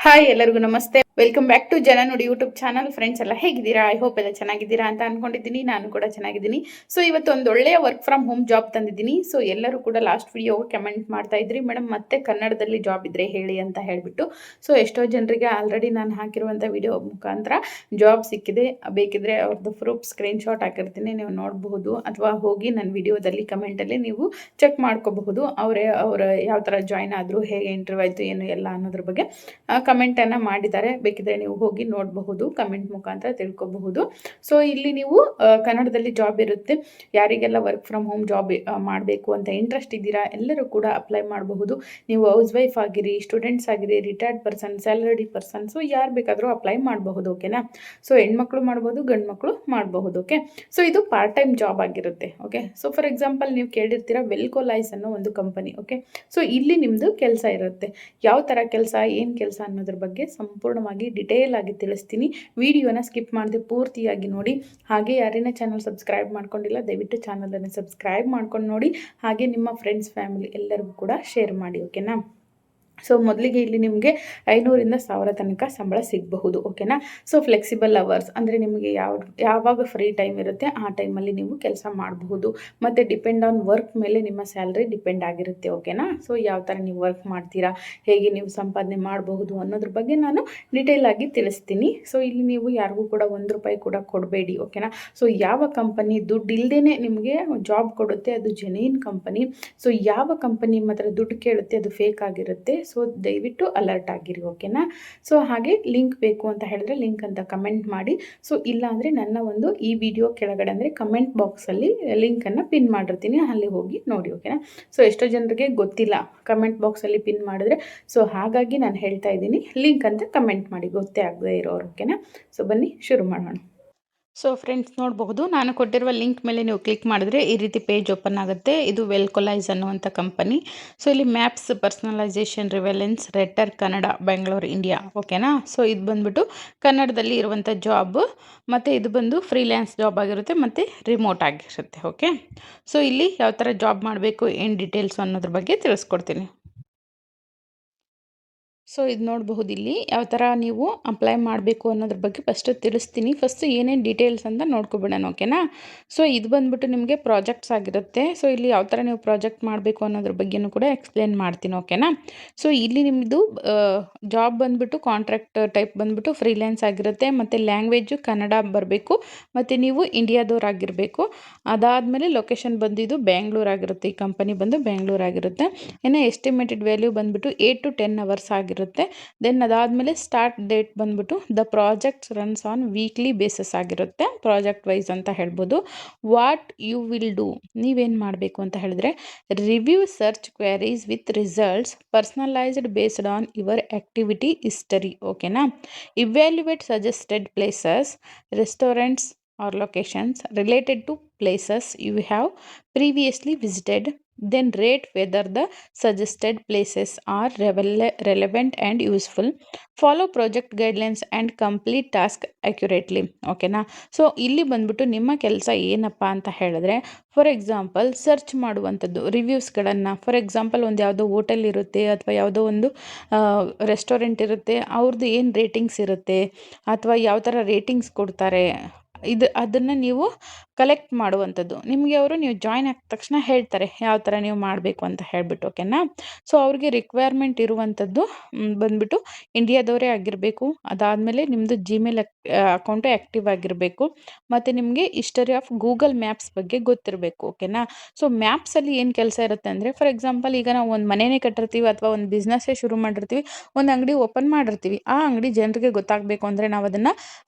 Hi ಎಲ್ಲರಿಗೂ ನಮಸ್ತೆ. Welcome back to ಜನ ನೋಡಿ ಯೂಟ್ಯೂಬ್ ಚಾನಲ್. ಫ್ರೆಂಡ್ಸ್ ಎಲ್ಲ ಹೇಗಿದ್ದೀರಾ? ಐ ಹೋಪ್ ಎಲ್ಲ ಚೆನ್ನಾಗಿದ್ದೀರಾ ಅಂತ ಅನ್ಕೊಂಡಿದ್ದೀನಿ. ನಾನು ಕೂಡ ಚೆನ್ನಾಗಿದ್ದೀನಿ. ಸೊ ಇವತ್ತು ಒಂದು ಒಳ್ಳೆಯ ವರ್ಕ್ ಫ್ರಮ್ ಹೋಮ್ ಜಾಬ್ ತಂದಿದ್ದೀನಿ. ಸೊ ಎಲ್ಲರೂ ಕೂಡ ಲಾಸ್ಟ್ ವಿಡಿಯೋ ಕಮೆಂಟ್ ಮಾಡ್ತಾ ಇದ್ರಿ, ಮೇಡಮ್ ಮತ್ತೆ ಕನ್ನಡದಲ್ಲಿ ಜಾಬ್ ಇದ್ರೆ ಹೇಳಿ ಅಂತ ಹೇಳ್ಬಿಟ್ಟು. ಸೊ ಎಷ್ಟೋ ಜನರಿಗೆ ಆಲ್ರೆಡಿ ನಾನು ಹಾಕಿರುವಂಥ ವಿಡಿಯೋ ಮುಖಾಂತರ ಜಾಬ್ ಸಿಕ್ಕಿದೆ. ಬೇಕಿದ್ರೆ ಅವ್ರದ್ದು ಪ್ರೂಫ್ ಸ್ಕ್ರೀನ್ ಶಾಟ್ ಹಾಕಿರ್ತೀನಿ, ನೀವು ನೋಡಬಹುದು. ಅಥವಾ ಹೋಗಿ ನನ್ನ ವಿಡಿಯೋದಲ್ಲಿ ಕಮೆಂಟಲ್ಲಿ ನೀವು ಚೆಕ್ ಮಾಡ್ಕೋಬಹುದು. ಅವ್ರ ಯಾವ ಥರ ಜಾಯ್ನ್ ಆದರು, ಹೇಗೆ ಇಂಟರ್ವ್ಯೂ ಆಯಿತು, ಏನು ಎಲ್ಲ ಅನ್ನೋದ್ರ ಬಗ್ಗೆ ಕಮೆಂಟನ್ನು ಮಾಡಿದ್ದಾರೆ. ಬೇಕಿದ್ರೆ ನೀವು ಹೋಗಿ ನೋಡಬಹುದು, ಕಮೆಂಟ್ ಮುಖಾಂತರ ತಿಳ್ಕೊಬಹುದು. ಸೊ ಇಲ್ಲಿ ನೀವು ಕನ್ನಡದಲ್ಲಿ ಜಾಬ್ ಇರುತ್ತೆ. ಯಾರಿಗೆಲ್ಲ ವರ್ಕ್ ಫ್ರಮ್ ಹೋಮ್ ಜಾಬ್ ಮಾಡಬೇಕು ಅಂತ ಇಂಟ್ರೆಸ್ಟ್ ಇದ್ದೀರಾ ಎಲ್ಲರೂ ಕೂಡ ಅಪ್ಲೈ ಮಾಡಬಹುದು. ನೀವು ಹೌಸ್ ವೈಫ್ ಆಗಿರಿ, ಸ್ಟೂಡೆಂಟ್ಸ್ ಆಗಿರಿ, retired person, salary person, so ಯಾರು ಬೇಕಾದರೂ ಅಪ್ಲೈ ಮಾಡಬಹುದು. ಓಕೆನಾ? ಸೊ ಹೆಣ್ಮಕ್ಳು ಮಾಡ್ಬೋದು, ಗಂಡು ಮಕ್ಕಳು ಮಾಡಬಹುದು. ಓಕೆ, ಸೊ ಇದು ಪಾರ್ಟ್ ಟೈಮ್ ಜಾಬ್ ಆಗಿರುತ್ತೆ. ಓಕೆ, ಸೊ ಫಾರ್ ಎಕ್ಸಾಂಪಲ್ ನೀವು ಕೇಳಿರ್ತೀರಾ ವೆಲ್ಕೋಲೈಸ್ ಅನ್ನೋ ಒಂದು ಕಂಪನಿ. ಓಕೆ, ಸೊ ಇಲ್ಲಿ ನಿಮ್ಮದು ಕೆಲಸ ಇರುತ್ತೆ. ಯಾವ ಥರ ಕೆಲಸ, ಏನು ಕೆಲಸ ಅನ್ನೋದ್ರ ಬಗ್ಗೆ ಸಂಪೂರ್ಣವಾಗಿ ಡಿಟೇಲ್ ಆಗಿ ತಿಳಿಸ್ತೀನಿ. ವಿಡಿಯೋನ ಸ್ಕಿಪ್ ಮಾಡದೆ ಪೂರ್ತಿಯಾಗಿ ನೋಡಿ. ಹಾಗೆ ಯಾರೇನೇ ಚಾನಲ್ ಸಬ್ಸ್ಕ್ರೈಬ್ ಮಾಡ್ಕೊಂಡಿಲ್ಲ ದಯವಿಟ್ಟು ಚಾನಲನ್ನು ಸಬ್ಸ್ಕ್ರೈಬ್ ಮಾಡ್ಕೊಂಡು ನೋಡಿ. ಹಾಗೆ ನಿಮ್ಮ ಫ್ರೆಂಡ್ಸ್, ಫ್ಯಾಮಿಲಿ ಎಲ್ಲರಿಗೂ ಕೂಡ ಶೇರ್ ಮಾಡಿ. ಓಕೆನಾ? ಸೊ ಮೊದಲಿಗೆ ಇಲ್ಲಿ ನಿಮಗೆ 500ರಿಂದ 1000 ತನಕ ಸಂಬಳ ಸಿಗಬಹುದು. ಓಕೆನಾ? ಸೊ ಫ್ಲೆಕ್ಸಿಬಲ್ ಅವರ್ಸ್ ಅಂದರೆ ನಿಮಗೆ ಯಾವಾಗ ಫ್ರೀ ಟೈಮ್ ಇರುತ್ತೆ ಆ ಟೈಮಲ್ಲಿ ನೀವು ಕೆಲಸ ಮಾಡಬಹುದು. ಮತ್ತು ಡಿಪೆಂಡ್ ಆನ್ ವರ್ಕ್ ಮೇಲೆ ನಿಮ್ಮ ಸ್ಯಾಲ್ರಿ ಡಿಪೆಂಡ್ ಆಗಿರುತ್ತೆ. ಓಕೆನಾ? ಸೊ ಯಾವ ಥರ ನೀವು ವರ್ಕ್ ಮಾಡ್ತೀರಾ, ಹೇಗೆ ನೀವು ಸಂಪಾದನೆ ಮಾಡಬಹುದು ಅನ್ನೋದ್ರ ಬಗ್ಗೆ ನಾನು ಡಿಟೇಲ್ ಆಗಿ ತಿಳಿಸ್ತೀನಿ. ಸೊ ಇಲ್ಲಿ ನೀವು ಯಾರಿಗೂ ಕೂಡ ₹1 ಕೂಡ ಕೊಡಬೇಡಿ. ಓಕೆನಾ? ಸೊ ಯಾವ ಕಂಪನಿ ದುಡ್ಡು ಇಲ್ಲದೇ ನಿಮಗೆ ಜಾಬ್ ಕೊಡುತ್ತೆ ಅದು ಜೆನ್ಯೂನ್ ಕಂಪನಿ. ಸೊ ಯಾವ ಕಂಪನಿ ಮಾತ್ರ ದುಡ್ಡು ಕೇಳುತ್ತೆ ಅದು ಫೇಕ್ ಆಗಿರುತ್ತೆ. ಸೊ ದಯವಿಟ್ಟು ಅಲರ್ಟ್ ಆಗಿರಿ. ಓಕೆನಾ? ಸೊ ಹಾಗೆ ಲಿಂಕ್ ಬೇಕು ಅಂತ ಹೇಳಿದ್ರೆ ಲಿಂಕ್ ಅಂತ ಕಮೆಂಟ್ ಮಾಡಿ. ಸೊ ಇಲ್ಲ ಅಂದರೆ ನನ್ನ ಒಂದು ಈ ವಿಡಿಯೋ ಕೆಳಗಡೆ ಅಂದರೆ ಕಮೆಂಟ್ ಬಾಕ್ಸಲ್ಲಿ ಲಿಂಕನ್ನು ಪಿನ್ ಮಾಡಿರ್ತೀನಿ, ಅಲ್ಲಿ ಹೋಗಿ ನೋಡಿ. ಓಕೆನಾ? ಸೊ ಎಷ್ಟೋ ಜನರಿಗೆ ಗೊತ್ತಿಲ್ಲ ಕಮೆಂಟ್ ಬಾಕ್ಸಲ್ಲಿ ಪಿನ್ ಮಾಡಿದ್ರೆ. ಸೊ ಹಾಗಾಗಿ ನಾನು ಹೇಳ್ತಾ ಇದ್ದೀನಿ, ಲಿಂಕ್ ಅಂತ ಕಮೆಂಟ್ ಮಾಡಿ ಗೊತ್ತೇ ಆಗದೆ ಇರೋರು. ಓಕೆನಾ? ಸೊ ಬನ್ನಿ ಶುರು ಮಾಡೋಣ. ಸೊ ಫ್ರೆಂಡ್ಸ್ ನೋಡಬಹುದು, ನಾನು ಕೊಟ್ಟಿರುವ ಲಿಂಕ್ ಮೇಲೆ ನೀವು ಕ್ಲಿಕ್ ಮಾಡಿದ್ರೆ ಈ ರೀತಿ ಪೇಜ್ ಓಪನ್ ಆಗುತ್ತೆ. ಇದು ವೆಲ್ಕೋಲೈಸ್ ಅನ್ನುವಂಥ ಕಂಪನಿ. ಸೊ ಇಲ್ಲಿ maps, personalisation, ರಿವೆಲೆನ್ಸ್, ರೆಟರ್ Kannada, Bengaluru, India. ಓಕೆನಾ? ಸೊ ಇದು ಬಂದ್ಬಿಟ್ಟು ಕನ್ನಡದಲ್ಲಿ ಇರುವಂಥ ಜಾಬ್, ಮತ್ತು ಇದು ಬಂದು ಫ್ರೀಲ್ಯಾನ್ಸ್ ಜಾಬ್ ಆಗಿರುತ್ತೆ ಮತ್ತು ರಿಮೋಟ್ ಆಗಿರುತ್ತೆ. ಓಕೆ, ಸೊ ಇಲ್ಲಿ ಯಾವ ಥರ ಜಾಬ್ ಮಾಡಬೇಕು, ಏನು ಡೀಟೇಲ್ಸ್ ಅನ್ನೋದ್ರ ಬಗ್ಗೆ ತಿಳಿಸ್ಕೊಡ್ತೀನಿ. ಸೊ ಇದು ನೋಡಬಹುದು, ಇಲ್ಲಿ ಯಾವ ಥರ ನೀವು ಅಪ್ಲೈ ಮಾಡಬೇಕು ಅನ್ನೋದ್ರ ಬಗ್ಗೆ ಫಸ್ಟು ತಿಳಿಸ್ತೀನಿ. ಫಸ್ಟು ಏನೇನು ಡೀಟೇಲ್ಸ್ ಅಂತ ನೋಡ್ಕೊಬಿಡೋಣ. ಓಕೆನಾ? ಸೊ ಇದು ಬಂದುಬಿಟ್ಟು ನಿಮಗೆ ಪ್ರಾಜೆಕ್ಟ್ಸ್ ಆಗಿರುತ್ತೆ. ಸೊ ಇಲ್ಲಿ ಯಾವ ಥರ ನೀವು ಪ್ರಾಜೆಕ್ಟ್ ಮಾಡಬೇಕು ಅನ್ನೋದ್ರ ಬಗ್ಗೆಯೂ ಕೂಡ ಎಕ್ಸ್ಪ್ಲೇನ್ ಮಾಡ್ತೀನಿ. ಓಕೆನಾ? ಸೊ ಇಲ್ಲಿ ನಿಮ್ಮದು ಜಾಬ್ ಬಂದುಬಿಟ್ಟು ಕಾಂಟ್ರಾಕ್ಟ್ ಟೈಪ್ ಬಂದುಬಿಟ್ಟು ಫ್ರೀಲ್ಯಾನ್ಸ್ ಆಗಿರುತ್ತೆ. ಮತ್ತು ಲ್ಯಾಂಗ್ವೇಜು ಕನ್ನಡ ಬರಬೇಕು, ಮತ್ತು ನೀವು ಇಂಡಿಯಾದವರಾಗಿರಬೇಕು. ಅದಾದಮೇಲೆ ಲೊಕೇಶನ್ ಬಂದಿದ್ದು ಬೆಂಗಳೂರು ಆಗಿರುತ್ತೆ. ಈ ಕಂಪನಿ ಬಂದು ಬೆಂಗಳೂರು ಆಗಿರುತ್ತೆ. ಇನ್ನು ಎಸ್ಟಿಮೇಟೆಡ್ ವ್ಯಾಲ್ಯೂ ಬಂದುಬಿಟ್ಟು 8 to 10 ಅವರ್ಸ್ ಆಗಿರುತ್ತೆ. ದೆನ್ ಅದಾದಮೇಲೆ ಸ್ಟಾರ್ಟ್ ಡೇಟ್ ಬಂದ್ಬಿಟ್ಟು the project runs on weekly basis ಆಗಿರುತ್ತೆ, ಪ್ರಾಜೆಕ್ಟ್ ವೈಸ್ ಅಂತ ಹೇಳ್ಬೋದು. ವಾಟ್ ಯು ವಿಲ್ ಡೂ, ನೀವೇನು ಮಾಡಬೇಕು ಅಂತ ಹೇಳಿದ್ರೆ review search queries with results personalized based on your activity history. ಓಕೆನಾ? Evaluate suggested places, restaurants or locations related to places you have previously visited, then rate whether the suggested places are relevant and useful. Follow project guidelines and complete task accurately. ಓಕೆನಾ? So ಇಲ್ಲಿ ಬಂದ್ಬಿಟ್ಟು ನಿಮ್ಮ ಕೆಲಸ ಏನಪ್ಪ ಅಂತ ಹೇಳಿದ್ರೆ, for example search ಮಾಡುವಂಥದ್ದು ರಿವ್ಯೂಸ್ಗಳನ್ನು. For example ಒಂದು ಯಾವುದೋ ಹೋಟೆಲ್ ಇರುತ್ತೆ ಅಥವಾ ಯಾವುದೋ ಒಂದು ರೆಸ್ಟೋರೆಂಟ್ ಇರುತ್ತೆ, ಅವ್ರದ್ದು ಏನು ರೇಟಿಂಗ್ಸ್ ಇರುತ್ತೆ ಅಥವಾ ಯಾವ ಥರ ರೇಟಿಂಗ್ಸ್ ಕೊಡ್ತಾರೆ, ಅದನ್ನು ನೀವು ಕಲೆಕ್ಟ್ ಮಾಡುವಂಥದ್ದು. ನಿಮಗೆ ಅವರು ನೀವು ಜಾಯ್ನ್ ಆಗಿದ ತಕ್ಷಣ ಹೇಳ್ತಾರೆ ಯಾವ ಥರ ನೀವು ಮಾಡಬೇಕು ಅಂತ ಹೇಳಿಬಿಟ್ಟು. ಓಕೆನಾ? ಸೊ ಅವ್ರಿಗೆ ರಿಕ್ವೈರ್ಮೆಂಟ್ ಇರುವಂಥದ್ದು ಬಂದುಬಿಟ್ಟು ಇಂಡಿಯಾದವರೇ ಆಗಿರಬೇಕು. ಅದಾದಮೇಲೆ ನಿಮ್ಮದು ಜಿಮೇಲ್ ಅಕೌಂಟು ಆ್ಯಕ್ಟಿವ್ ಆಗಿರಬೇಕು. ಮತ್ತು ನಿಮಗೆ ಹಿಸ್ಟರಿ ಆಫ್ ಗೂಗಲ್ ಮ್ಯಾಪ್ಸ್ ಬಗ್ಗೆ ಗೊತ್ತಿರಬೇಕು. ಓಕೆನಾ? ಸೊ ಮ್ಯಾಪ್ಸಲ್ಲಿ ಏನು ಕೆಲಸ ಇರುತ್ತೆ ಅಂದರೆ, ಫಾರ್ ಎಕ್ಸಾಂಪಲ್ ಈಗ ನಾವು ಒಂದು ಮನೆಯೇ ಕಟ್ಟಿರ್ತೀವಿ ಅಥವಾ ಒಂದು ಬಿಸ್ನೆಸ್ಸೇ ಶುರು ಮಾಡಿರ್ತೀವಿ, ಒಂದು ಅಂಗಡಿ ಓಪನ್ ಮಾಡಿರ್ತೀವಿ. ಆ ಅಂಗಡಿ ಜನರಿಗೆ ಗೊತ್ತಾಗಬೇಕು ಅಂದರೆ ನಾವು ಅದನ್ನು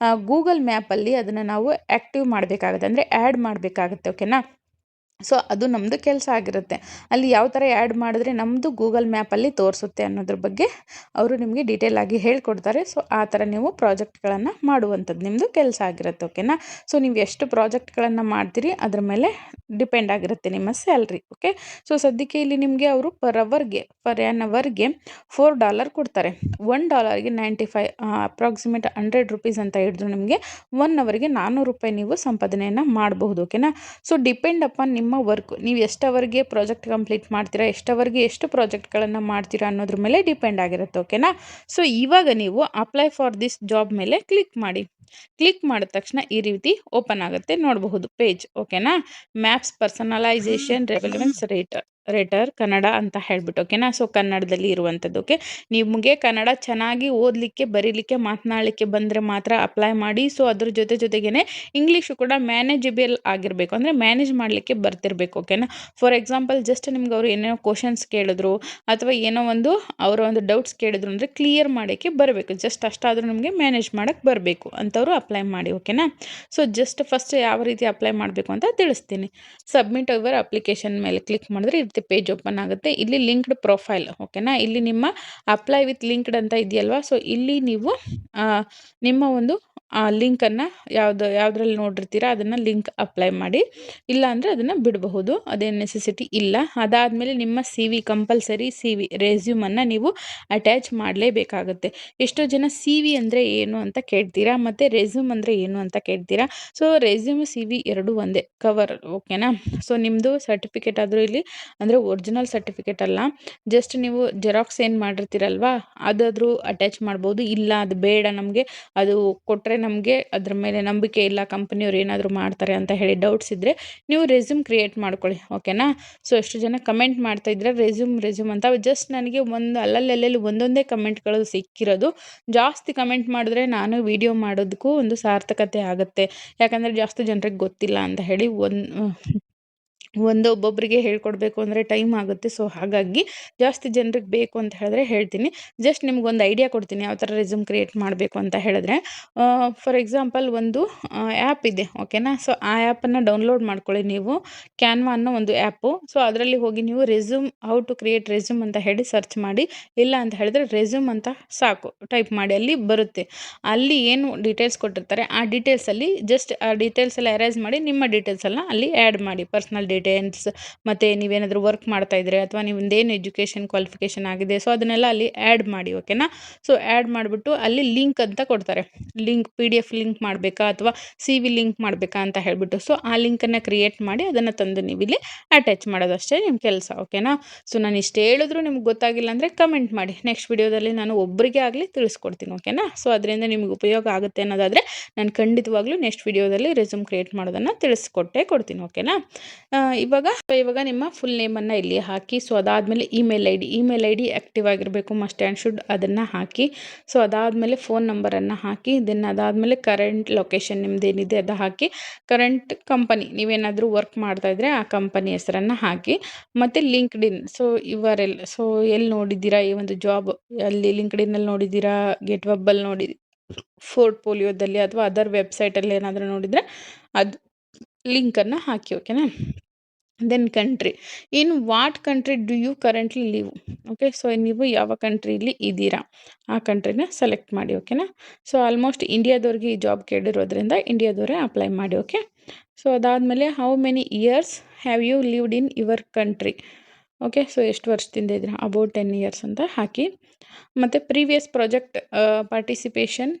ಗೂಗಲ್ ಮ್ಯಾಪಲ್ಲಿ ಅದನ್ನು ನಾವು ಆ್ಯಕ್ಟಿವ್ ಮಾಡಬೇಕಾಗುತ್ತೆ, ಅಂದರೆ ಆ್ಯಡ್ ಮಾಡಬೇಕಾಗುತ್ತೆ. ಓಕೆನಾ? ಸೊ ಅದು ನಮ್ಮದು ಕೆಲಸ ಆಗಿರುತ್ತೆ. ಅಲ್ಲಿ ಯಾವ ಥರ ಆ್ಯಡ್ ಮಾಡಿದ್ರೆ ನಮ್ಮದು ಗೂಗಲ್ ಮ್ಯಾಪಲ್ಲಿ ತೋರಿಸುತ್ತೆ ಅನ್ನೋದ್ರ ಬಗ್ಗೆ ಅವರು ನಿಮಗೆ ಡೀಟೇಲ್ ಆಗಿ ಹೇಳ್ಕೊಡ್ತಾರೆ. ಸೊ ಆ ಥರ ನೀವು ಪ್ರಾಜೆಕ್ಟ್ಗಳನ್ನು ಮಾಡುವಂಥದ್ದು ನಿಮ್ಮದು ಕೆಲಸ ಆಗಿರುತ್ತೆ. ಓಕೆನಾ? ಸೊ ನೀವು ಎಷ್ಟು ಪ್ರಾಜೆಕ್ಟ್ಗಳನ್ನು ಮಾಡ್ತೀರಿ ಅದ್ರ ಮೇಲೆ ಡಿಪೆಂಡ್ ಆಗಿರುತ್ತೆ ನಿಮ್ಮ ಸ್ಯಾಲ್ರಿ. ಓಕೆ, ಸೊ ಸದ್ಯಕ್ಕೆ ಇಲ್ಲಿ ನಿಮಗೆ ಅವರು ಪರ್ ಆ್ಯನ್ ಅವರ್ಗೆ $4 ಕೊಡ್ತಾರೆ. $1ಗೆ 95 ಅಪ್ರಾಕ್ಸಿಮೇಟ್ ₹100 ಅಂತ ಹಿಡಿದ್ರು ನಿಮಗೆ 1 ಅವರ್ಗೆ ₹400 ನೀವು ಸಂಪಾದನೆಯನ್ನು ಮಾಡಬಹುದು. ಓಕೆನಾ? ಸೊ ಡಿಪೆಂಡ್ ಅಪಾನ್ ನಿಮ್ಮ ನಿಮ್ಮ ವರ್ಕ್, ನೀವು ಎಷ್ಟವರೆಗೆ ಪ್ರಾಜೆಕ್ಟ್ ಕಂಪ್ಲೀಟ್ ಮಾಡ್ತೀರಾ, ಎಷ್ಟವರೆಗೆ ಎಷ್ಟು ಪ್ರಾಜೆಕ್ಟ್ಗಳನ್ನು ಮಾಡ್ತೀರಾ ಅನ್ನೋದ್ರ ಮೇಲೆ ಡಿಪೆಂಡ್ ಆಗಿರುತ್ತೆ. ಓಕೆನಾ. ಸೊ ಇವಾಗ ನೀವು ಅಪ್ಲೈ ಫಾರ್ ದಿಸ್ ಜಾಬ್ ಮೇಲೆ ಕ್ಲಿಕ್ ಮಾಡಿ. ಕ್ಲಿಕ್ ಮಾಡಿದ ತಕ್ಷಣ ಈ ರೀತಿ ಓಪನ್ ಆಗುತ್ತೆ, ನೋಡಬಹುದು ಪೇಜ್. ಓಕೆನಾ. ಮ್ಯಾಪ್ಸ್ ಪರ್ಸನಲೈಸೇಷನ್ ರೆಲೆವೆನ್ಸ್ ರೇಟರ್ ಕನ್ನಡ ಅಂತ ಹೇಳ್ಬಿಟ್ಟು. ಓಕೆನಾ. ಸೊ ಕನ್ನಡದಲ್ಲಿ ಇರುವಂಥದ್ದು. ಓಕೆ, ನಿಮಗೆ ಕನ್ನಡ ಚೆನ್ನಾಗಿ ಓದಲಿಕ್ಕೆ, ಬರೀಲಿಕ್ಕೆ, ಮಾತನಾಡಲಿಕ್ಕೆ ಬಂದರೆ ಮಾತ್ರ ಅಪ್ಲೈ ಮಾಡಿ. ಸೊ ಅದ್ರ ಜೊತೆಗೇನೆ ಇಂಗ್ಲೀಷು ಕೂಡ ಮ್ಯಾನೇಜಬಲ್ ಆಗಿರಬೇಕು, ಅಂದರೆ ಮ್ಯಾನೇಜ್ ಮಾಡಲಿಕ್ಕೆ ಬರ್ತಿರ್ಬೇಕು. ಓಕೆನಾ. ಫಾರ್ ಎಕ್ಸಾಂಪಲ್ ಜಸ್ಟ್ ನಿಮ್ಗೆ ಅವರು ಏನೋ ಕ್ವಶನ್ಸ್ ಕೇಳಿದ್ರು ಅಥವಾ ಏನೋ ಒಂದು ಅವರ ಒಂದು ಡೌಟ್ಸ್ ಕೇಳಿದ್ರು ಅಂದರೆ ಕ್ಲಿಯರ್ ಮಾಡೋಕ್ಕೆ ಬರಬೇಕು. ಜಸ್ಟ್ ಅಷ್ಟಾದರೂ ನಮಗೆ ಮ್ಯಾನೇಜ್ ಮಾಡೋಕ್ಕೆ ಬರಬೇಕು ಅಂಥವ್ರು ಅಪ್ಲೈ ಮಾಡಿ. ಓಕೆನಾ. ಸೊ ಜಸ್ಟ್ ಫಸ್ಟ್ ಯಾವ ರೀತಿ ಅಪ್ಲೈ ಮಾಡಬೇಕು ಅಂತ ತಿಳಿಸ್ತೀನಿ. ಸಬ್ಮಿಟ್ ಯುವರ್ ಅಪ್ಲಿಕೇಶನ್ ಮೇಲೆ ಕ್ಲಿಕ್ ಮಾಡಿದ್ರೆ ಈ ರೀತಿ ಪೇಜ್ ಓಪನ್ ಆಗುತ್ತೆ. ಇಲ್ಲಿ ಲಿಂಕ್ಡ್ ಪ್ರೊಫೈಲ್. ಓಕೆನಾ. ಇಲ್ಲಿ ನಿಮ್ಮ ಅಪ್ಲೈ ವಿತ್ ಲಿಂಕ್ಡ್ ಅಂತ ಇದೆಯಲ್ವಾ, ಸೊ ಇಲ್ಲಿ ನೀವು ನಿಮ್ಮ ಒಂದು ಲಿಂಕನ್ನು ಯಾವುದ್ರಲ್ಲಿ ನೋಡಿರ್ತೀರಾ ಅದನ್ನು ಲಿಂಕ್ ಅಪ್ಲೈ ಮಾಡಿ, ಇಲ್ಲ ಅಂದರೆ ಅದನ್ನು ಬಿಡಬಹುದು, ಅದೇನು ನೆಸೆಸಿಟಿ ಇಲ್ಲ. ಅದಾದಮೇಲೆ ನಿಮ್ಮ CV ಕಂಪಲ್ಸರಿ CV ರೆಸ್ಯೂಮನ್ನು ನೀವು ಅಟ್ಯಾಚ್ ಮಾಡಲೇಬೇಕಾಗುತ್ತೆ. ಎಷ್ಟೋ ಜನ CV ಅಂದರೆ ಏನು ಅಂತ ಕೇಳ್ತೀರಾ, ಮತ್ತು ರೆಸ್ಯೂಮ್ ಅಂದರೆ ಏನು ಅಂತ ಕೇಳ್ತೀರಾ. ಸೊ ರೆಸ್ಯೂಮ್ CV ಎರಡೂ ಒಂದೇ, ಕವರ್. ಓಕೆನಾ. ಸೊ ನಿಮ್ಮದು ಸರ್ಟಿಫಿಕೇಟ್ ಆದರೂ ಇಲ್ಲಿ ಅಂದರೆ ಒರಿಜಿನಲ್ ಸರ್ಟಿಫಿಕೇಟ್ ಅಲ್ಲ, ಜಸ್ಟ್ ನೀವು ಜೆರಾಕ್ಸ್ ಏನು ಮಾಡಿರ್ತೀರಲ್ವಾ ಅದಾದರೂ ಅಟ್ಯಾಚ್ ಮಾಡ್ಬೋದು. ಇಲ್ಲ ಅದು ಬೇಡ, ನಮಗೆ ಅದು ಕೊಟ್ಟರೆ ನಮಗೆ ಅದ್ರ ಮೇಲೆ ನಂಬಿಕೆ ಇಲ್ಲ, ಕಂಪನಿಯವ್ರು ಏನಾದರೂ ಮಾಡ್ತಾರೆ ಅಂತ ಹೇಳಿ ಡೌಟ್ಸ್ ಇದ್ದರೆ ನೀವು ರೆಸ್ಯೂಮ್ ಕ್ರಿಯೇಟ್ ಮಾಡ್ಕೊಳ್ಳಿ. ಓಕೆನಾ. ಸೊ ಎಷ್ಟು ಜನ ಕಮೆಂಟ್ ಮಾಡ್ತಾ ಇದ್ರೆ ರೆಸ್ಯೂಮ್ ಅಂತ, ಜಸ್ಟ್ ನನಗೆ ಅಲ್ಲಲ್ಲಿ ಒಂದೊಂದೇ ಕಮೆಂಟ್ಗಳು ಸಿಕ್ಕಿರೋದು. ಜಾಸ್ತಿ ಕಮೆಂಟ್ ಮಾಡಿದ್ರೆ ನಾನು ವಿಡಿಯೋ ಮಾಡೋದಕ್ಕೂ ಒಂದು ಸಾರ್ಥಕತೆ ಆಗುತ್ತೆ, ಯಾಕಂದರೆ ಜಾಸ್ತಿ ಜನರಿಗೆ ಗೊತ್ತಿಲ್ಲ ಅಂತ ಹೇಳಿ ಒಬ್ಬೊಬ್ಬರಿಗೆ ಹೇಳ್ಕೊಡ್ಬೇಕು ಅಂದರೆ ಟೈಮ್ ಆಗುತ್ತೆ. ಸೊ ಹಾಗಾಗಿ ಜಾಸ್ತಿ ಜನರಿಗೆ ಬೇಕು ಅಂತ ಹೇಳಿದ್ರೆ ಹೇಳ್ತೀನಿ. ಜಸ್ಟ್ ನಿಮ್ಗೊಂದು ಐಡಿಯಾ ಕೊಡ್ತೀನಿ ಯಾವ ಥರ ರೆಸ್ಯೂಮ್ ಕ್ರಿಯೇಟ್ ಮಾಡಬೇಕು ಅಂತ ಹೇಳಿದ್ರೆ, ಫಾರ್ ಎಕ್ಸಾಂಪಲ್ ಒಂದು ಆ್ಯಪ್ ಇದೆ. ಓಕೆನಾ. ಸೊ ಆ ಆ್ಯಪನ್ನು ಡೌನ್ಲೋಡ್ ಮಾಡ್ಕೊಳ್ಳಿ ನೀವು. ಕ್ಯಾನ್ವಾ ಅನ್ನೋ ಒಂದು ಆ್ಯಪು. ಸೊ ಅದರಲ್ಲಿ ಹೋಗಿ ನೀವು resume, how to create resume ಅಂತ ಹೇಳಿ ಸರ್ಚ್ ಮಾಡಿ. ಇಲ್ಲ ಅಂತ ಹೇಳಿದ್ರೆ ರೆಸ್ಯೂಮ್ ಅಂತ ಸಾಕು ಟೈಪ್ ಮಾಡಿ, ಅಲ್ಲಿ ಬರುತ್ತೆ. ಅಲ್ಲಿ ಏನು ಡೀಟೇಲ್ಸ್ ಕೊಟ್ಟಿರ್ತಾರೆ ಆ ಡೀಟೇಲ್ಸಲ್ಲಿ ಜಸ್ಟ್ ಆ ಡೀಟೇಲ್ಸ್ ಎಲ್ಲ ಅರೇಂಜ್ ಮಾಡಿ ನಿಮ್ಮ ಡೀಟೇಲ್ಸ್ ಎಲ್ಲ ಅಲ್ಲಿ ಆ್ಯಡ್ ಮಾಡಿ. ಪರ್ಸ್ನಲ್ ಡೀಟೇಲ್ಸ್, ಮತ್ತು ನೀವೇನಾದರೂ ವರ್ಕ್ ಮಾಡ್ತಾ ಇದ್ರೆ ಅಥವಾ ನಿಮ್ಮದೇನು ಎಜುಕೇಷನ್ ಕ್ವಾಲಿಫಿಕೇಷನ್ ಆಗಿದೆ, ಸೊ ಅದನ್ನೆಲ್ಲ ಅಲ್ಲಿ ಆ್ಯಡ್ ಮಾಡಿ. ಓಕೆನಾ. ಸೊ ಆ್ಯಡ್ ಮಾಡಿಬಿಟ್ಟು ಅಲ್ಲಿ ಲಿಂಕ್ ಅಂತ ಕೊಡ್ತಾರೆ. ಲಿಂಕ್ PDF ಲಿಂಕ್ ಮಾಡಬೇಕಾ ಅಥವಾ CV ಲಿಂಕ್ ಮಾಡಬೇಕಾ ಅಂತ ಹೇಳಿಬಿಟ್ಟು, ಸೊ ಆ ಲಿಂಕನ್ನು ಕ್ರಿಯೇಟ್ ಮಾಡಿ ಅದನ್ನು ತಂದು ನೀವು ಇಲ್ಲಿ ಅಟ್ಯಾಚ್ ಮಾಡೋದಷ್ಟೇ ನಿಮ್ಮ ಕೆಲಸ. ಓಕೆನಾ. ಸೊ ನಾನು ಇಷ್ಟು ಹೇಳಿದ್ರು ನಿಮ್ಗೆ ಗೊತ್ತಾಗಿಲ್ಲ ಅಂದರೆ ಕಮೆಂಟ್ ಮಾಡಿ, ನೆಕ್ಸ್ಟ್ ವಿಡಿಯೋದಲ್ಲಿ ನಾನು ಒಬ್ಬರಿಗೆ ಆಗಲಿ ತಿಳಿಸ್ಕೊಡ್ತೀನಿ. ಓಕೆನಾ. ಸೊ ಅದರಿಂದ ನಿಮ್ಗೆ ಉಪಯೋಗ ಆಗುತ್ತೆ ಅನ್ನೋದಾದರೆ ನಾನು ಖಂಡಿತವಾಗ್ಲೂ ನೆಕ್ಸ್ಟ್ ವಿಡಿಯೋದಲ್ಲಿ ರೆಸ್ಯೂಮ್ ಕ್ರಿಯೇಟ್ ಮಾಡೋದನ್ನು ತಿಳಿಸ್ಕೊಡ್ತೀನಿ. ಓಕೆನಾ. ಇವಾಗ ನಿಮ್ಮ ಫುಲ್ ನೇಮನ್ನು ಇಲ್ಲಿ ಹಾಕಿ. ಸೊ ಅದಾದಮೇಲೆ ಇಮೇಲ್ ಐ ಡಿ ಆ್ಯಕ್ಟಿವ್ ಆಗಿರಬೇಕು, ಮಸ್ಟ್ ಆ್ಯಂಡ್ ಶುಡ್, ಅದನ್ನು ಹಾಕಿ. ಸೊ ಅದಾದಮೇಲೆ ಫೋನ್ ನಂಬರನ್ನು ಹಾಕಿ. ದೆನ್ ಅದಾದಮೇಲೆ ಕರೆಂಟ್ ಲೊಕೇಶನ್ ನಿಮ್ಮದೇನಿದೆ ಅದು ಹಾಕಿ. ಕರೆಂಟ್ ಕಂಪನಿ ನೀವೇನಾದರೂ ವರ್ಕ್ ಮಾಡ್ತಾಯಿದ್ರೆ ಆ ಕಂಪನಿ ಹೆಸರನ್ನು ಹಾಕಿ. ಮತ್ತು ಲಿಂಕ್ಡ್ಇನ್, ಸೊ URL, ಸೊ ಎಲ್ಲಿ ನೋಡಿದ್ದೀರಾ ಈ ಒಂದು ಜಾಬ್, ಅಲ್ಲಿ ಲಿಂಕ್ಡ್ಇನ್ನಲ್ಲಿ ನೋಡಿದ್ದೀರಾ, ಗೆಟ್ ವೆಬ್ಬಲ್ಲಿ ನೋಡಿದ್ದೀರಾ, ಪೋರ್ಟ್ಫೋಲಿಯೋದಲ್ಲಿ ಅಥವಾ ಅದರ್ ವೆಬ್ಸೈಟಲ್ಲಿ ಏನಾದರೂ ನೋಡಿದರೆ ಅದು ಲಿಂಕನ್ನು ಹಾಕಿ. ಓಕೆನಾ. Then country, in what country do you currently live. Okay. So ನೀವು ಯಾವ ಕಂಟ್ರಿಲಿ ಇದ್ದೀರಾ ಆ ಕಂಟ್ರಿನ ಸೆಲೆಕ್ಟ್ ಮಾಡಿ. ಓಕೆನಾ. ಸೊ ಆಲ್ಮೋಸ್ಟ್ ಇಂಡಿಯಾದವ್ರಿಗೆ ಈ ಜಾಬ್ ಕೇಳಿರೋದ್ರಿಂದ ಇಂಡಿಯಾದವರೇ ಅಪ್ಲೈ ಮಾಡಿ. ಓಕೆ. ಸೊ ಅದಾದಮೇಲೆ how many years have you lived in your country. Okay. So ಎಷ್ಟು ವರ್ಷದಿಂದ ಇದ್ದೀರಾ, ಅಬೌಟ್ 10 ಇಯರ್ಸ್ ಅಂತ ಹಾಕಿ. ಮತ್ತು previous project participation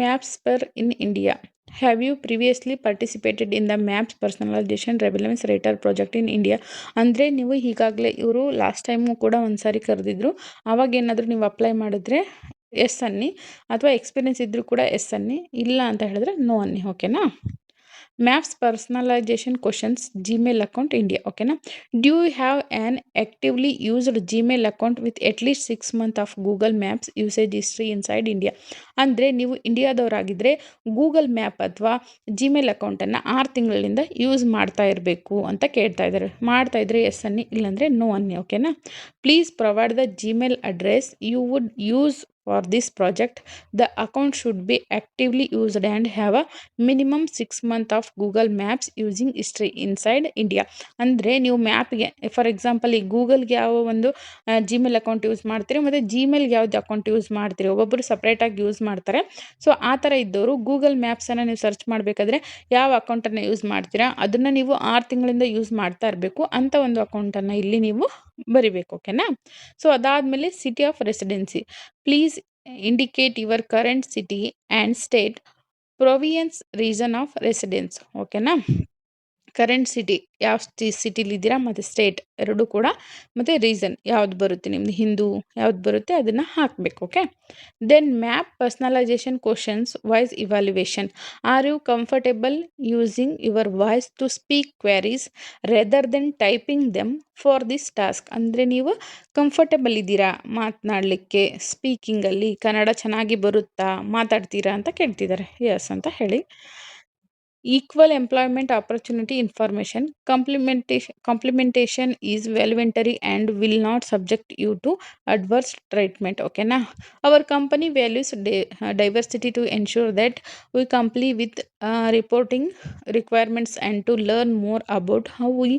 maps per in India. Have you previously participated in the maps personalization relevance rater project in India. ಅಂದರೆ ನೀವು ಈಗಾಗಲೇ ಇವರು ಲಾಸ್ಟ್ ಟೈಮು ಕೂಡ ಒಂದು ಸಾರಿ ಕರೆದಿದ್ರು, ಆವಾಗ ಏನಾದರೂ ನೀವು ಅಪ್ಲೈ ಮಾಡಿದ್ರೆ ಎಸ್ ಅನ್ನಿ, ಅಥವಾ ಎಕ್ಸ್ಪೀರಿಯೆನ್ಸ್ ಇದ್ದರೂ ಕೂಡ ಎಸ್ ಅನ್ನಿ, ಇಲ್ಲ ಅಂತ ಹೇಳಿದ್ರೆ ನೋ ಅನ್ನಿ. ಓಕೆನಾ. Maps personalization questions Gmail account India. ಓಕೆನಾ. Do you have an actively used Gmail account with at least 6 month of Google Maps usage history inside India. ಅಂದರೆ ನೀವು ಇಂಡಿಯಾದವರಾಗಿದ್ದರೆ ಗೂಗಲ್ ಮ್ಯಾಪ್ ಅಥವಾ ಜಿಮೇಲ್ ಅಕೌಂಟನ್ನು 6 ತಿಂಗಳಿಂದ ಯೂಸ್ ಮಾಡ್ತಾ ಇರಬೇಕು ಅಂತ ಕೇಳ್ತಾ ಇದ್ದಾರೆ. ಮಾಡ್ತಾ ಇದ್ದರೆ ಎಸ್ ಅನ್ನಿ, ಇಲ್ಲಾಂದರೆ ನೋ ಅನ್ನಿ. ಓಕೆನಾ. Please provide the Gmail address you would use for this project. The account should be actively used and have a minimum 6 month of Google Maps using history inside India. ಅಂದರೆ ನೀವು ಮ್ಯಾಪ್ಗೆ, for example ಈ ಗೂಗಲ್ಗೆ ಯಾವ ಒಂದು Gmail account use ಮಾಡ್ತೀರಿ ಮತ್ತು ಜಿಮೇಲ್ಗೆ ಯಾವ್ದು account use ಮಾಡ್ತೀರಿ, ಒಬ್ಬೊಬ್ಬರು ಸಪ್ರೇಟಾಗಿ ಯೂಸ್ ಮಾಡ್ತಾರೆ. ಸೊ ಆ ಥರ ಇದ್ದವರು ಗೂಗಲ್ ಮ್ಯಾಪ್ಸನ್ನು ನೀವು ಸರ್ಚ್ ಮಾಡಬೇಕಾದ್ರೆ ಯಾವ ಅಕೌಂಟನ್ನು ಯೂಸ್ ಮಾಡ್ತೀರಾ ಅದನ್ನು ನೀವು 6 ತಿಂಗಳಿಂದ ಯೂಸ್ ಮಾಡ್ತಾ ಇರಬೇಕು ಅಂತ ಒಂದು ಅಕೌಂಟನ್ನು ಇಲ್ಲಿ ನೀವು ಬರಿಬೇಕು. ಓಕೆನಾ. ಸೊ ಅದಾದಮೇಲೆ city of residency, please indicate your current city and state province reason of residence. ಓಕೆನಾ. ಕರೆಂಟ್ ಸಿಟಿ ಯಾವ ಸಿಟಿಲಿದ್ದೀರಾ ಮತ್ತು ಸ್ಟೇಟ್ ಎರಡೂ ಕೂಡ, ಮತ್ತು ರೀಸನ್ ಯಾವ್ದು ಬರುತ್ತೆ ನಿಮ್ಮದು ಹಿಂದೂ ಯಾವ್ದು ಬರುತ್ತೆ ಅದನ್ನು ಹಾಕಬೇಕು. Okay. Then map personalization questions voice evaluation. Are you comfortable using your voice to speak queries rather than typing them for this task. ಅಂದರೆ ನೀವು ಕಂಫರ್ಟೇಬಲ್ ಇದ್ದೀರಾ ಮಾತನಾಡಲಿಕ್ಕೆ, ಸ್ಪೀಕಿಂಗಲ್ಲಿ ಕನ್ನಡ ಚೆನ್ನಾಗಿ ಬರುತ್ತಾ, ಮಾತಾಡ್ತೀರಾ ಅಂತ ಕೇಳ್ತಿದ್ದಾರೆ. ಯಸ್ ಅಂತ ಹೇಳಿ. Equal employment opportunity information. Complementation is voluntary and will not subject you to adverse treatment. Okay na. Our company values diversity to ensure that we comply with reporting requirements, and to learn more about how we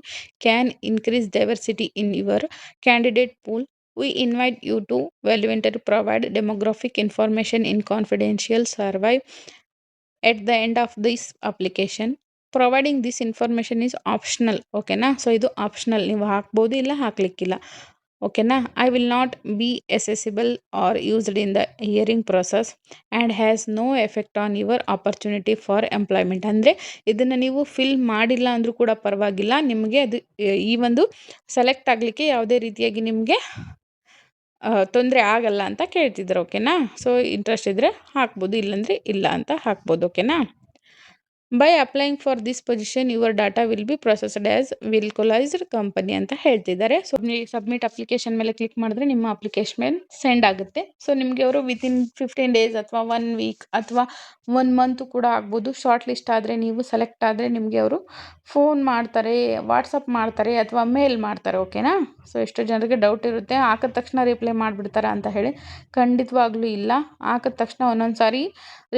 can increase diversity in your candidate pool, we invite you to voluntarily provide demographic information in confidential survey at the end of this application. Providing this information is optional. ಓಕೆನಾ. So ಇದು optional, ನೀವು ಹಾಕ್ಬೋದು ಇಲ್ಲ ಹಾಕ್ಲಿಕ್ಕಿಲ್ಲ. ಓಕೆನಾ. I will not be accessible or used in the hearing process and has no effect on your opportunity for employment. ಅಂದರೆ ಇದನ್ನು ನೀವು ಫಿಲ್ ಮಾಡಿಲ್ಲ ಅಂದರೂ ಕೂಡ ಪರವಾಗಿಲ್ಲ, ನಿಮಗೆ ಅದು ಈ ಒಂದು ಸೆಲೆಕ್ಟ್ ಆಗಲಿಕ್ಕೆ ಯಾವುದೇ ರೀತಿಯಾಗಿ ನಿಮಗೆ ತೊಂದರೆ ಆಗಲ್ಲ ಅಂತ ಕೇಳ್ತಿದ್ರು. ಓಕೆನಾ. ಸೊ ಇಂಟ್ರೆಸ್ಟ್ ಇದ್ದರೆ ಹಾಕ್ಬೋದು, ಇಲ್ಲಾಂದರೆ ಇಲ್ಲ ಅಂತ ಹಾಕ್ಬೋದು. ಓಕೆನಾ. By applying for this position your data will be processed as ವಿಲ್ಕೊಲೈಸ್ಡ್ ಕಂಪನಿ ಅಂತ ಹೇಳ್ತಿದ್ದಾರೆ. ಸೊ ಸಬ್ಮಿಟ್ ಅಪ್ಲಿಕೇಶನ್ ಮೇಲೆ ಕ್ಲಿಕ್ ಮಾಡಿದ್ರೆ ನಿಮ್ಮ ಅಪ್ಲಿಕೇಶನ್ ಸೆಂಡ್ ಆಗುತ್ತೆ. ಸೊ ನಿಮಗೆ ಅವರು ವಿತಿನ್ 15 ಡೇಸ್ ಅಥವಾ 1 ವೀಕ್ ಅಥವಾ 1 ಮಂತು ಕೂಡ ಆಗ್ಬೋದು. ಶಾರ್ಟ್ ಲಿಸ್ಟ್ ಆದರೆ, ನೀವು ಸೆಲೆಕ್ಟ್ ಆದರೆ ನಿಮಗೆ ಅವರು ಫೋನ್ ಮಾಡ್ತಾರೆ, ವಾಟ್ಸಪ್ ಮಾಡ್ತಾರೆ ಅಥವಾ ಮೇಲ್ ಮಾಡ್ತಾರೆ. ಓಕೆನಾ. ಸೊ ಎಷ್ಟೋ ಜನರಿಗೆ ಡೌಟ್ ಇರುತ್ತೆ, ಹಾಕಿದ ತಕ್ಷಣ ರಿಪ್ಲೈ ಮಾಡಿಬಿಡ್ತಾರ ಅಂತ ಹೇಳಿ. ಖಂಡಿತವಾಗ್ಲೂ ಇಲ್ಲ. ಹಾಕಿದ ತಕ್ಷಣ ಒಂದೊಂದು ಸಾರಿ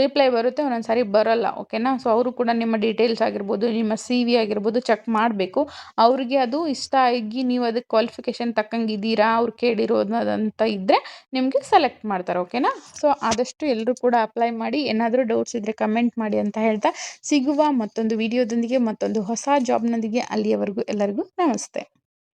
ರಿಪ್ಲೈ ಬರುತ್ತೆ, ಒಂದೊಂದು ಸಾರಿ ಬರೋಲ್ಲ. ಓಕೆನಾ. ಸೊ ಅವರು ಕೂಡ ನಿಮ್ಮ ಡೀಟೇಲ್ಸ್ ಆಗಿರ್ಬೋದು, ನಿಮ್ಮ CV ಆಗಿರ್ಬೋದು ಚೆಕ್ ಮಾಡಬೇಕು. ಅವ್ರಿಗೆ ಅದು ಇಷ್ಟ ಆಗಿ ನೀವು ಅದಕ್ಕೆ ಕ್ವಾಲಿಫಿಕೇಷನ್ ತಕ್ಕಂಗೆ ಇದ್ದೀರಾ, ಅವ್ರು ಕೇಳಿರೋದಂತ ಇದ್ದರೆ ನಿಮಗೆ ಸೆಲೆಕ್ಟ್ ಮಾಡ್ತಾರೆ. ಓಕೆನಾ. ಸೊ ಆದಷ್ಟು ಎಲ್ಲರೂ ಕೂಡ ಅಪ್ಲೈ ಮಾಡಿ. ಏನಾದರೂ ಡೌಟ್ಸ್ ಇದ್ದರೆ ಕಮೆಂಟ್ ಮಾಡಿ ಅಂತ ಹೇಳ್ತಾ, ಸಿಗುವ ಮತ್ತೊಂದು ವಿಡಿಯೋದೊಂದಿಗೆ ಮತ್ತೊಂದು ಹೊಸ ಜಾಬ್ನೊಂದಿಗೆ. ಅಲ್ಲಿಯವರೆಗೂ ಎಲ್ಲರಿಗೂ ನಮಸ್ತೆ.